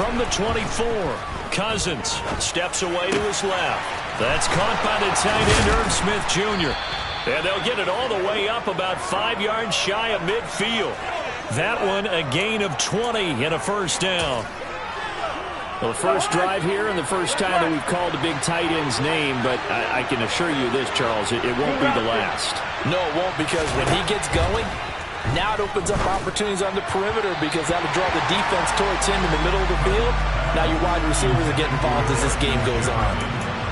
From the 24, Cousins steps away to his left. That's caught by the tight end, Irv Smith Jr. And they'll get it all the way up about 5 yards shy of midfield. That one a gain of 20 and a first down. Well, the first drive here and the first time that we've called a big tight end's name, but I can assure you this, Charles, it won't be the last. No, it won't, because when he gets going, now it opens up opportunities on the perimeter because that'll draw the defense towards him in the middle of the field. Now your wide receivers are getting involved as this game goes on.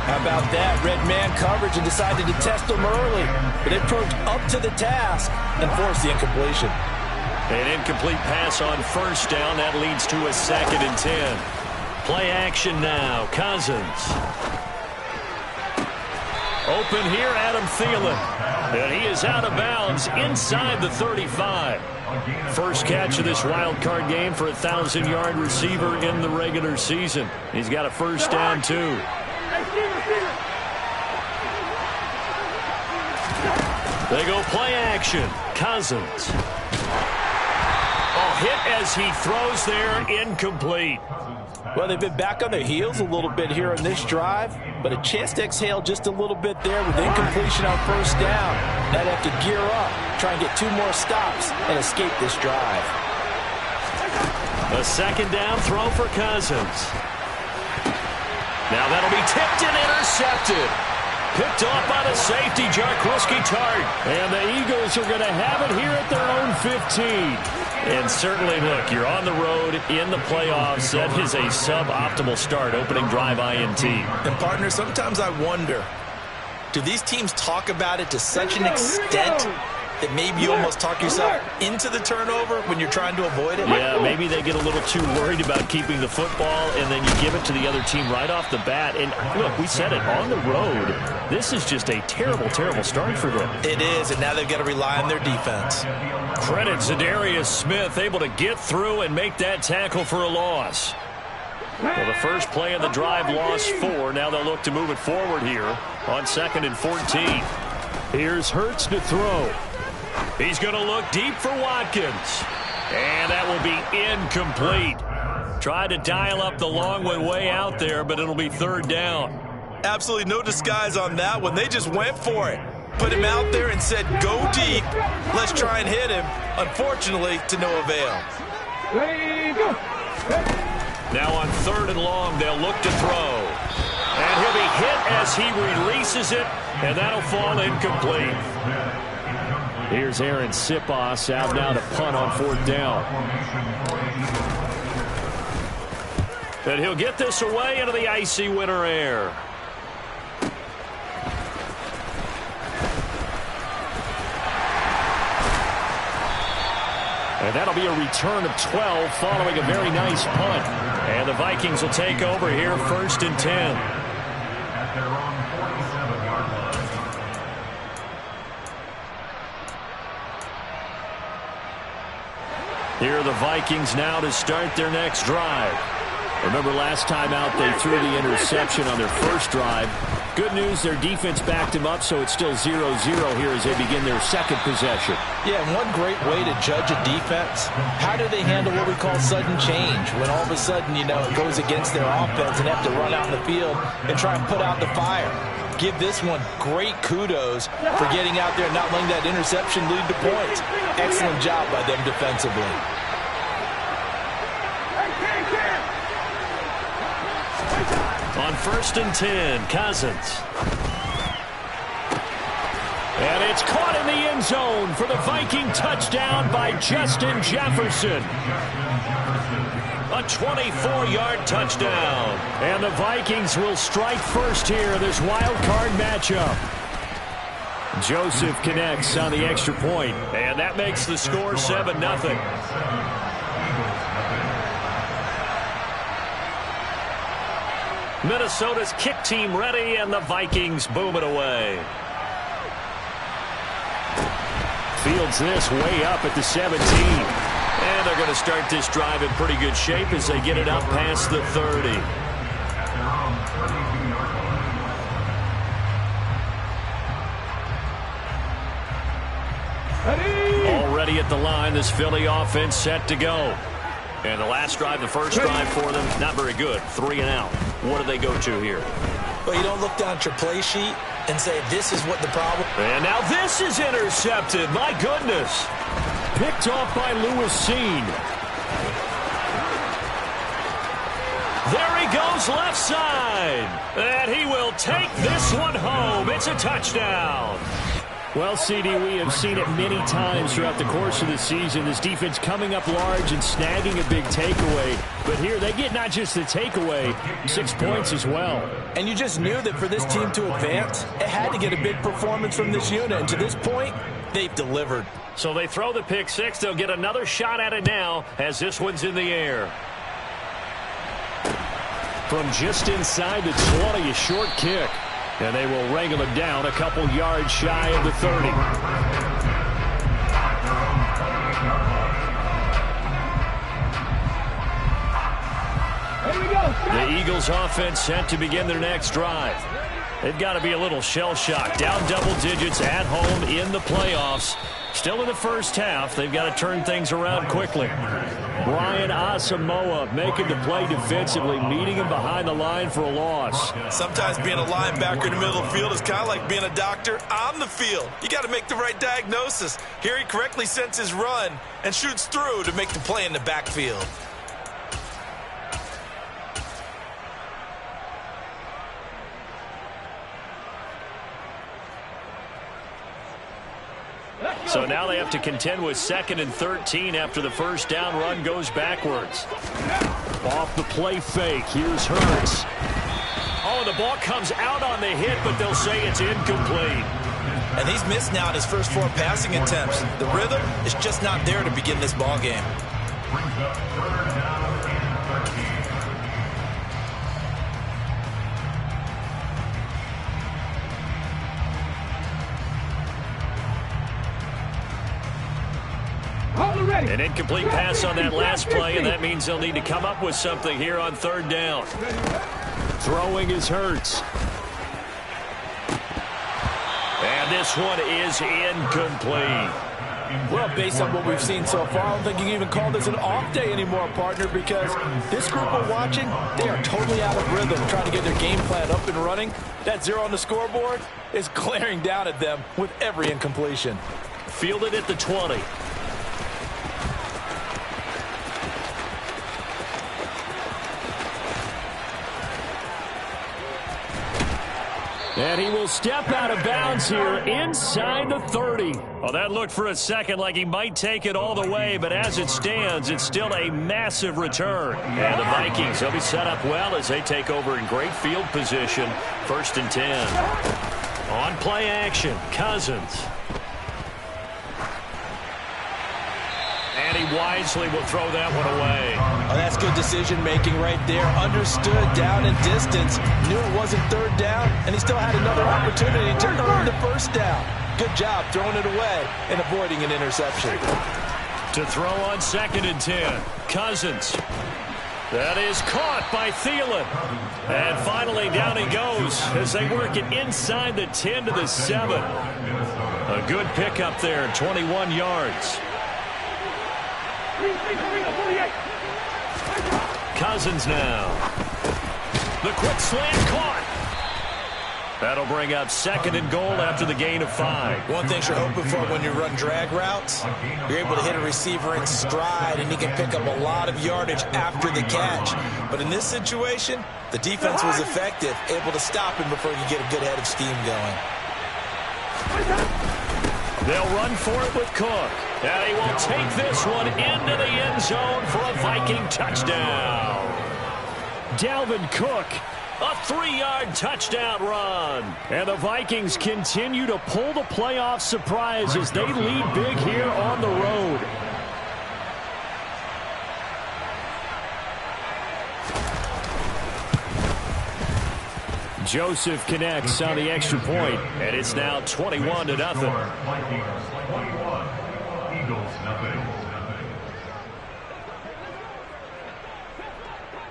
How about that? Red man coverage and decided to test him early. But they approached up to the task and forced the incompletion. An incomplete pass on first down. That leads to a 2nd and 10. Play action now. Cousins. Open here, Adam Thielen. And he is out of bounds inside the 35. First catch of this wild card game for a 1,000-yard receiver in the regular season. He's got a first down, too. They go play action. Cousins. Hit as he throws there, incomplete. Well, they've been back on their heels a little bit here on this drive, but a chance to exhale just a little bit there with incompletion on first down. Now they have to gear up, try and get 2 more stops and escape this drive. A 2nd down throw for Cousins. Now that'll be tipped and intercepted. Picked off by the safety, Jaquiski Tartt. And the Eagles are going to have it here at their own 15. And certainly, look, you're on the road in the playoffs. That is a suboptimal start, opening drive INT. And, partner, sometimes I wonder, do these teams talk about it to such an extent that maybe you almost talk yourself into the turnover when you're trying to avoid it? Yeah, maybe they get a little too worried about keeping the football, and then you give it to the other team right off the bat. And, look, we said it, on the road, this is just a terrible, terrible start for them. It is, and now they've got to rely on their defense. Credit Zadarius Smith, able to get through and make that tackle for a loss. Well, the first play of the drive lost 4. Now they'll look to move it forward here on 2nd and 14. Here's Hurts to throw. He's going to look deep for Watkins. And that will be incomplete. Tried to dial up the long one way out there, but it'll be 3rd down. Absolutely no disguise on that one. They just went for it. Put him out there and said, go deep. Let's try and hit him. Unfortunately, to no avail. Now on 3rd and long, they'll look to throw. And he'll be hit as he releases it, and that'll fall incomplete. Here's Aaron Sipos out now to punt on 4th down. And he'll get this away into the icy winter air. And that'll be a return of 12 following a very nice punt. And the Vikings will take over here, 1st and 10. Here are the Vikings now to start their next drive. Remember last time out they threw the interception on their first drive. Good news, their defense backed him up, so it's still 0-0 here as they begin their 2nd possession. Yeah, and one great way to judge a defense, how do they handle what we call sudden change? When all of a sudden, it goes against their offense and have to run out in the field and try and put out the fire. Give this one great kudos for getting out there and not letting that interception lead to points. Excellent job by them defensively. On 1st and 10, Cousins. And it's caught in the end zone for the Viking touchdown by Justin Jefferson. A 24-yard touchdown. And the Vikings will strike first here in this wild card matchup. Joseph connects on the extra point, and that makes the score 7-0. Minnesota's kick team ready, and the Vikings boom it away. Fields this way up at the 17. And they're going to start this drive in pretty good shape as they get it up past the 30. Already at the line, this Philly offense set to go. And the last drive, the first drive for them, not very good. 3 and out. What do they go to here? Well, you don't look down at your play sheet and say, this is what the problem. And now this is intercepted. My goodness. Picked off by Lewis Cine. There he goes left side. And he will take this one home. It's a touchdown. Well, CD, we have seen it many times throughout the course of the season. This defense coming up large and snagging a big takeaway. But here they get not just the takeaway, 6 points as well. And you just knew that for this team to advance, it had to get a big performance from this unit. And to this point, they've delivered. So they throw the pick six. They'll get another shot at it now as this one's in the air. From just inside the 20, a short kick. And they will wrangle him down a couple yards shy of the 30. The Eagles offense set to begin their next drive. They've got to be a little shell-shocked. Down double digits at home in the playoffs. Still in the first half. They've got to turn things around quickly. Brian Asamoah making the play defensively, meeting him behind the line for a loss. Sometimes being a linebacker in the middle of the field is kind of like being a doctor on the field. You got to make the right diagnosis. Here he correctly sends his run and shoots through to make the play in the backfield. So now they have to contend with 2nd and 13 after the first down run goes backwards. Off the play fake, here's Hurts. Oh, the ball comes out on the hit, but they'll say it's incomplete. And he's missed now his first 4 passing attempts. The rhythm is just not there to begin this ball game. An incomplete pass on that last play, and that means they'll need to come up with something here on 3rd down. Throwing is Hurts. And this one is incomplete. Well, based on what we've seen so far, I don't think you can even call this an off day anymore, partner, because this group we're watching, they are totally out of rhythm, trying to get their game plan up and running. That 0 on the scoreboard is glaring down at them with every incompletion. Fielded at the 20. And he will step out of bounds here inside the 30. Well, that looked for a second like he might take it all the way, but as it stands, it's still a massive return. And the Vikings, they'll be set up well as they take over in great field position. 1st and 10. On play action, Cousins. And he wisely will throw that one away. Oh, that's good decision-making right there. Understood down and distance. Knew it wasn't 3rd down, and he still had another opportunity to earn the 1st down. Good job throwing it away and avoiding an interception. To throw on 2nd and 10. Cousins. That is caught by Thielen. And finally down he goes as they work it inside the 10 to the 7. A good pickup there, 21 yards. Cousins now. The quick slant caught. That'll bring up 2nd and goal after the gain of 5. One thing you're hoping for when you run drag routes, you're able to hit a receiver in stride and he can pick up a lot of yardage after the catch. But in this situation, the defense was effective, able to stop him before you get a good head of steam going. They'll run for it with Cook. And he will take this one into the end zone for a Viking touchdown. Dalvin Cook. A 3-yard touchdown run. And the Vikings continue to pull the playoff surprise as they lead big here on the road. Joseph connects on the extra point, and it's now 21-0.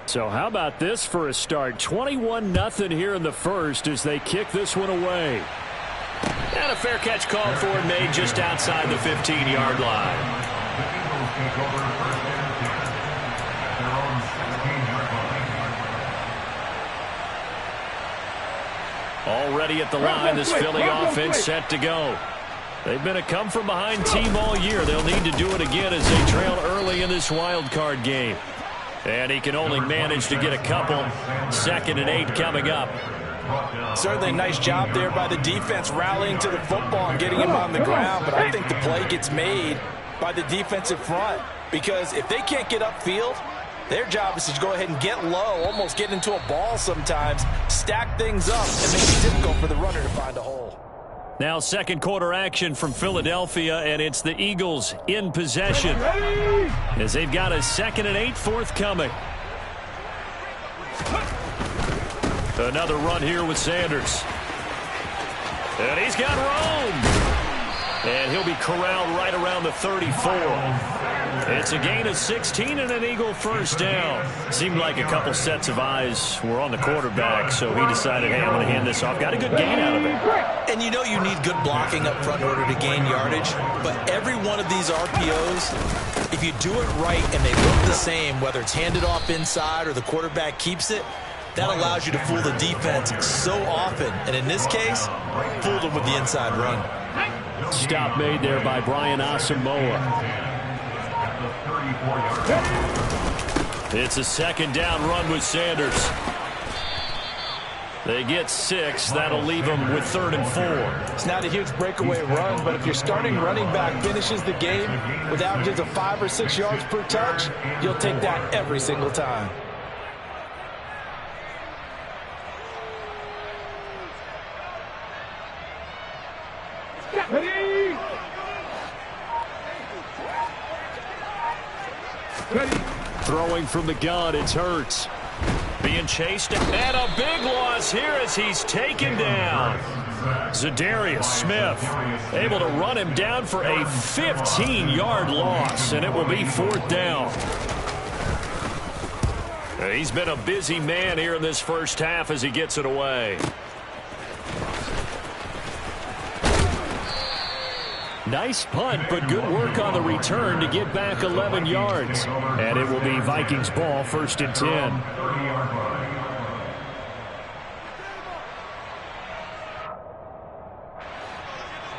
So how about this for a start? 21-0 here in the first as they kick this one away. And a fair catch called for and made just outside the 15-yard line. Already at the line, this Philly offense set to go. They've been a come-from-behind team all year. They'll need to do it again as they trail early in this wild card game. And he can only manage to get a couple. 2nd and 8 coming up. Certainly a nice job there by the defense rallying to the football and getting him on the ground. But I think the play gets made by the defensive front. Because if they can't get upfield, their job is to go ahead and get low, almost get into a ball sometimes, stack things up, and make it difficult for the runner to find a hole. Now second quarter action from Philadelphia, and it's the Eagles in possession as they've got a 2nd and 8 forthcoming. Another run here with Sanders. And he's got room. And he'll be corralled right around the 34. It's a gain of 16 and an Eagle first down. Seemed like a couple sets of eyes were on the quarterback, so he decided, hey, I'm going to hand this off. Got a good gain out of it. And you know you need good blocking up front in order to gain yardage, but every one of these RPOs, if you do it right and they look the same, whether it's handed off inside or the quarterback keeps it, that allows you to fool the defense so often. And in this case, fooled them with the inside run. Stop made there by Brian Asamoah. It's a 2nd down run with Sanders. They get 6. That'll leave them with 3rd and 4. It's not a huge breakaway run, but if your starting running back finishes the game with averages of 5 or 6 yards per touch, you'll take that every single time. Throwing from the gun, it's Hurts. Being chased, and a big loss here as he's taken down. Za'Darius Smith able to run him down for a 15-yard loss, and it will be 4th down. He's been a busy man here in this first half as he gets it away. Nice punt, but good work on the return to get back 11 yards. And it will be Vikings ball, 1st and 10.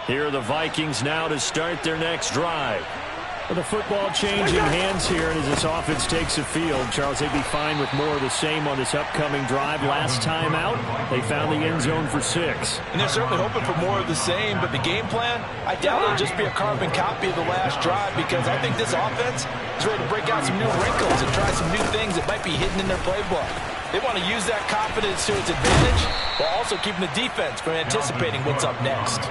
Here are the Vikings now to start their next drive. The football changing hands here, and as this offense takes the field, Charles, they'd be fine with more of the same on this upcoming drive. Last time out, they found the end zone for 6. And they're certainly hoping for more of the same, but the game plan, I doubt it'll just be a carbon copy of the last drive, because I think this offense is ready to break out some new wrinkles and try some new things that might be hidden in their playbook. They want to use that confidence to its advantage while also keeping the defense from anticipating what's up next.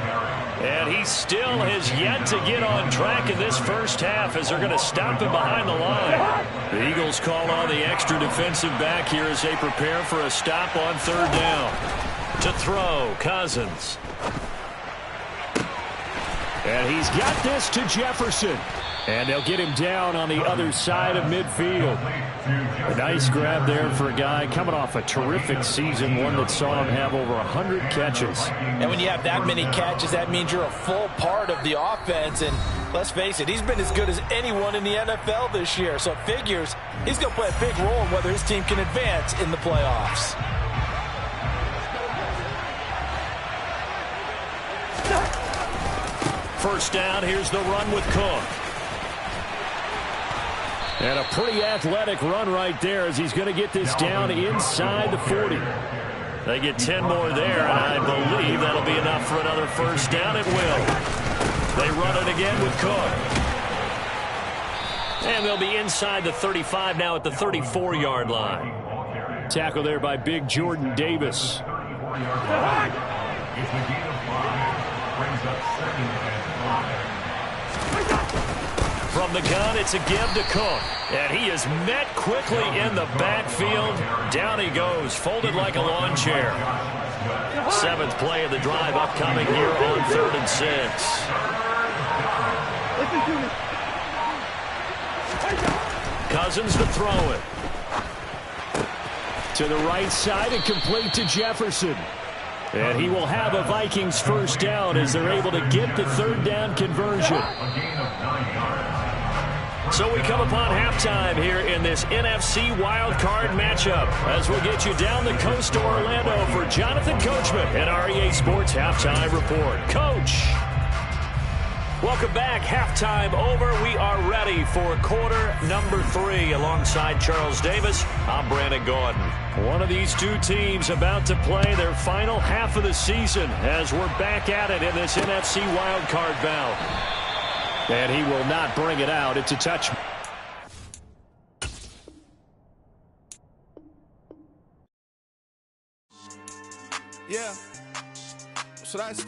And he still has yet to get on track in this first half as they're going to stop him behind the line. The Eagles call on the extra defensive back here as they prepare for a stop on 3rd down. To throw, Cousins. And he's got this to Jefferson. And they'll get him down on the other side of midfield. A nice grab there for a guy coming off a terrific season, one that saw him have over 100 catches. And when you have that many catches, that means you're a full part of the offense. And let's face it, he's been as good as anyone in the NFL this year. So it figures he's going to play a big role in whether his team can advance in the playoffs. First down, here's the run with Cook. And a pretty athletic run right there as he's going to get this down inside the 40. They get 10 more there, and I believe that'll be enough for another first down. It will. They run it again with Cook. And they'll be inside the 35 now at the 34-yard line. Tackle there by big Jordan Davis. From the gun, it's a give to Cook. And he is met quickly in the backfield. Down he goes, folded like a lawn chair. 7th play of the drive upcoming here on 3rd and 6. Cousins to throw it. To the right side and complete to Jefferson. And he will have a Vikings first down as they're able to get the 3rd down conversion. So we come upon halftime here in this NFC wildcard matchup as we'll get you down the coast to Orlando for Jonathan Coachman and our EA Sports Halftime Report. Coach. Welcome back. Halftime over. We are ready for quarter number 3 alongside Charles Davis. I'm Brandon Gaudin. One of these two teams about to play their final half of the season as we're back at it in this NFC wildcard bout. And he will not bring it out. It's a touch. Yeah. Should I stop?